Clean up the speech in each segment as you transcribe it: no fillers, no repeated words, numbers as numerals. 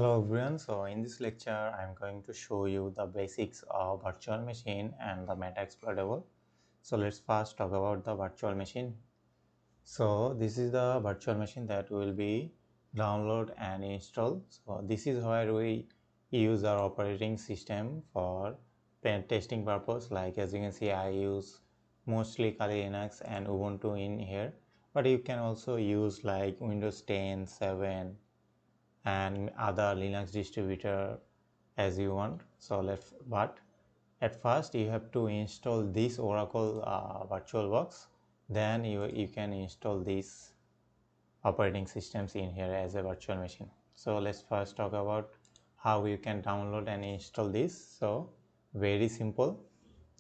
Hello everyone, so in this lecture I'm going to show you the basics of virtual machine and the Metasploitable. So let's first talk about the virtual machine. So this is the virtual machine that will be download and install. So this is where we use our operating system for pen testing purpose. Like as you can see, I use mostly Kali Linux and Ubuntu in here, but you can also use like Windows 10, 7 and other Linux distributor as you want. But at first you have to install this Oracle VirtualBox, then you can install these operating systems in here as a virtual machine. So let's first talk about how you can download and install this. So very simple,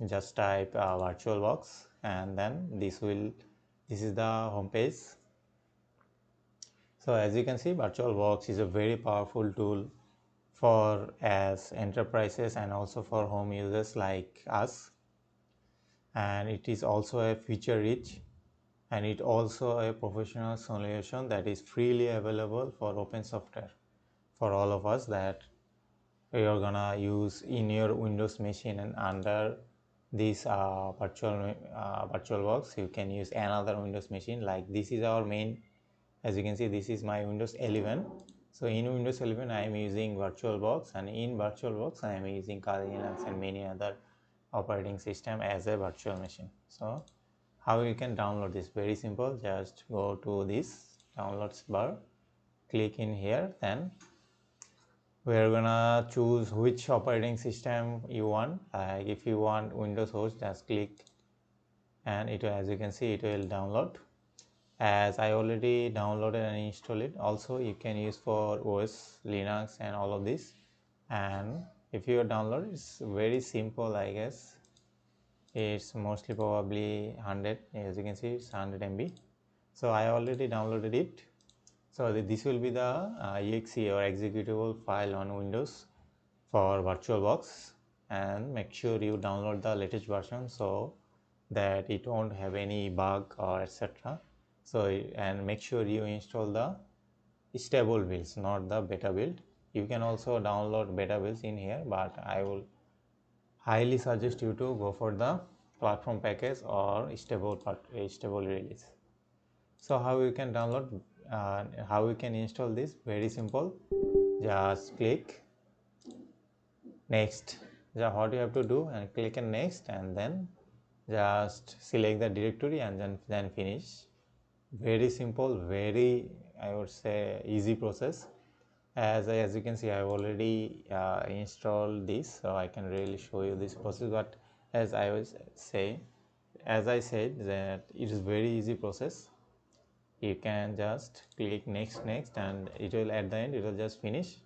just type VirtualBox and then this is the home page. So as you can see, VirtualBox is a very powerful tool for as enterprises and also for home users like us, and it is also a feature rich and it also a professional solution that is freely available for open software for all of us that you're gonna use in your Windows machine. And under this VirtualBox you can use another Windows machine. Like this is our main, as you can see, this is my Windows 11. So in Windows 11 I am using VirtualBox, and in VirtualBox I am using Kali Linux and many other operating system as a virtual machine. So how you can download this? Very simple, just go to this downloads bar, click in here, then we are gonna choose which operating system you want. Like if you want Windows host, just click and it will, as you can see, it will download. As I already downloaded and installed it. Also you can use for OS, Linux and all of this. And if you download, it's very simple, I guess. It's mostly probably 100, as you can see it's 100 MB. So I already downloaded it. So this will be the exe or executable file on Windows for VirtualBox, and make sure you download the latest version so that it won't have any bug or etc. So and make sure you install the stable builds, not the beta build. You can also download beta builds in here, but I will highly suggest you to go for the platform package or stable release. So how you can download, how you can install this? Very simple, just click next. What you have to do, and click on next, and then just select the directory and then finish. Very simple, very, I would say, easy process. As you can see, I have already installed this, so I can really show you this process. But as I was saying, as I said, that it is very easy process. You can just click next, and it will, at the end it will just finish,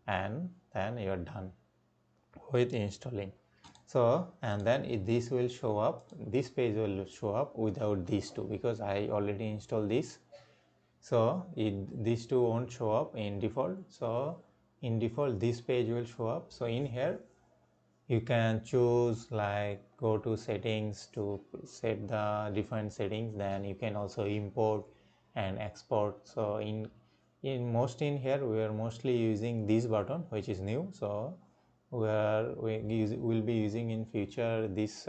and then you are done with installing. So and then this will show up, this page will show up without these two, because I already installed this. So these two won't show up in default. So in default this page will show up. So in here you can choose, like, go to settings to set the different settings. Then you can also import and export. So in here we are mostly using this button, which is new. So we'll be using in future this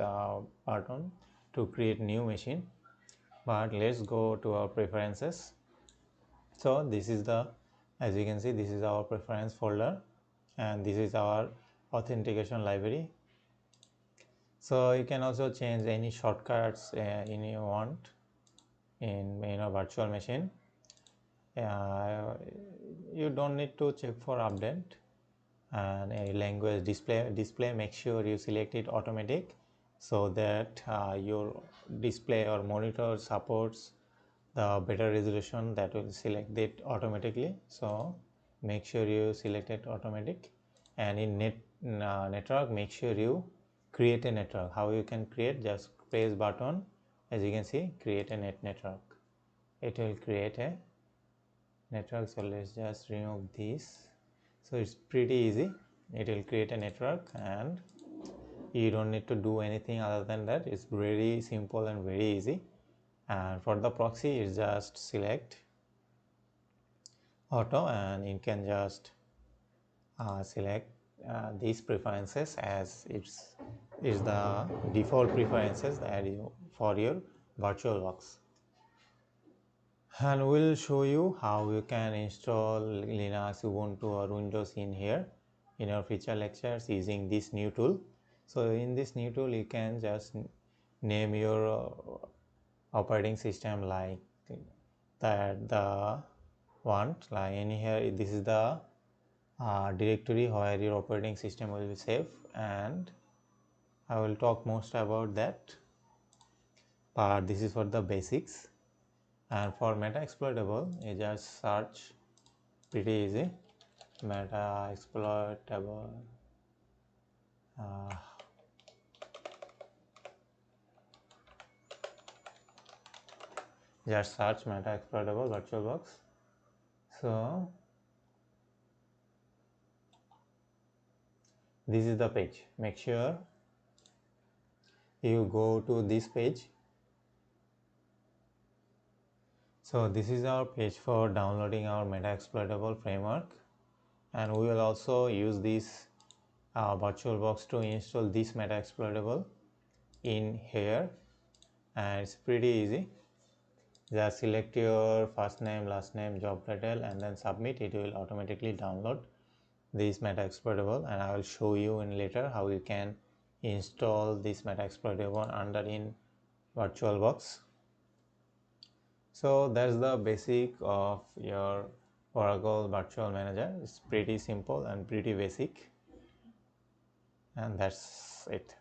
button to create new machine. But let's go to our preferences. So this is the, as you can see, this is our preference folder, and this is our authentication library. So you can also change any shortcuts in you want in virtual machine. You don't need to check for update. And a language display, make sure you select it automatic, so that your display or monitor supports the better resolution, that will select it automatically. So make sure you select it automatic. And in network, make sure you create a network. How you can create? Just press button, as you can see, create a network. It will create a network. So let's just remove this. So it's pretty easy. It will create a network and you don't need to do anything other than that. It's very simple and very easy. And for the proxy, it's just select auto, and you can just select these preferences as it's is the default preferences that you for your VirtualBox. And we'll show you how you can install Linux, Ubuntu or Windows in here in our feature lectures using this new tool. So in this new tool you can just name your operating system like that the want, like in here this is the directory where your operating system will be saved, and I will talk most about that but this is for the basics. And for Metasploitable you just search, pretty easy, Metasploitable, just search Metasploitable VirtualBox. So this is the page. Make sure you go to this page. So this is our page for downloading our Metasploitable framework, and we will also use this VirtualBox to install this Metasploitable in here, and it's pretty easy. Just select your first name, last name, job title and then submit. It will automatically download this Metasploitable, and I will show you in later how you can install this Metasploitable under in VirtualBox. So that's the basic of your Oracle Virtual Manager. It's pretty simple and pretty basic, and that's it.